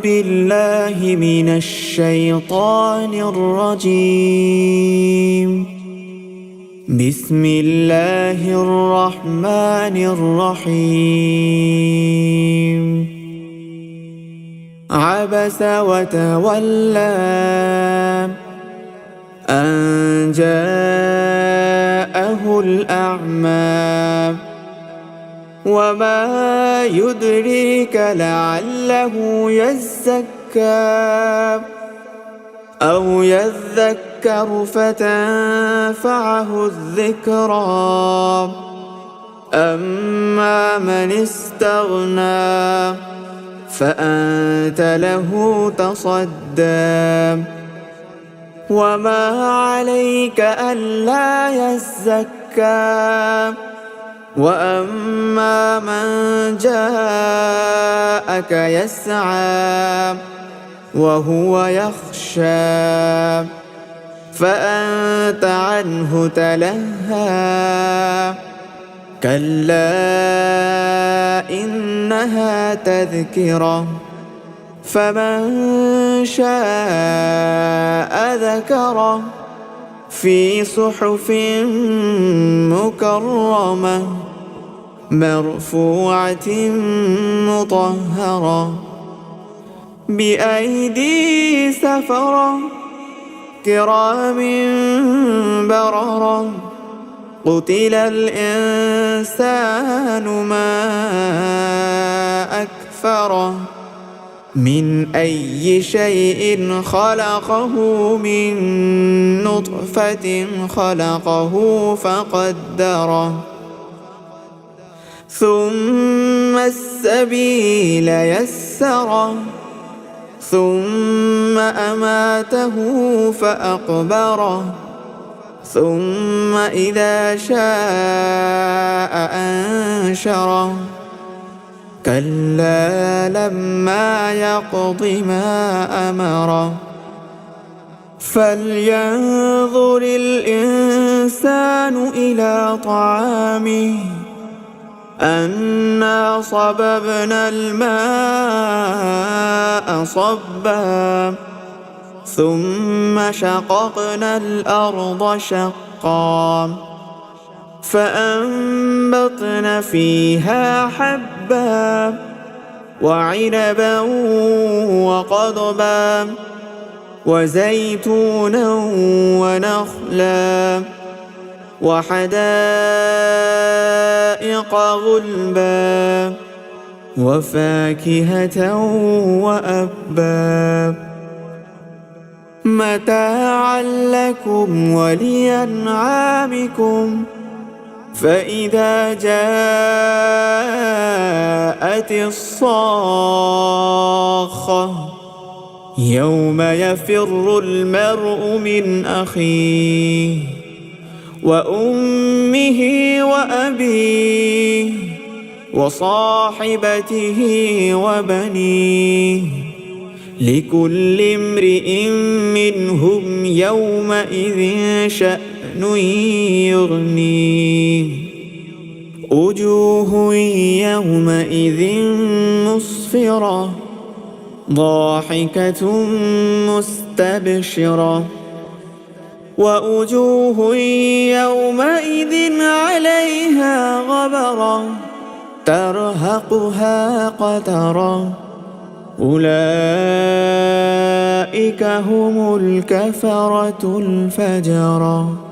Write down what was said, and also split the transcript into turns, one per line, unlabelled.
بالله من الشيطان الرجيم. بسم الله الرحمن الرحيم. عبس وتولى أن جاءه الأعمى وما يدريك لعله يزكى أو يذكر فتنفعه الذكرى. أما من استغنى فأنت له تصدى وما عليك ألا يزكى. وأما من جاءك يسعى وهو يخشى فأنت عنه تلهى. كلا إنها تذكرة فمن شاء ذكره في صحف مكرمة مرفوعة مطهرة بأيدي سفرة كرام بررة. قتل الإنسان ما أكفره من أي شيء خلقه من نطفة خلقه فقدره ثم السبيل يسره ثم أماته فأقبره ثم إذا شاء أنشره. كلا لما يقض ما أمره. فلينظر الإنسان إلى طعامه أنا صببنا الماء صبا ثم شققنا الأرض شقا فأنبطنا فيها حبا وعنبا وقضبا وزيتونا ونخلا وحدائق غلبا وفاكهة وأبا متاعا لكم ولأنعامكم. فإذا جاءت الصاخة يوم يفر المرء من أخيه وأمه وأبيه وصاحبته وبنيه لكل امرئ منهم يومئذ شأن يغنيه. وجوه يومئذ مسفرة ضاحكة مستبشرة ووجوه يومئذ عليها غبرة ترهقها قترة. أولئك هم الكفرة الفجرة.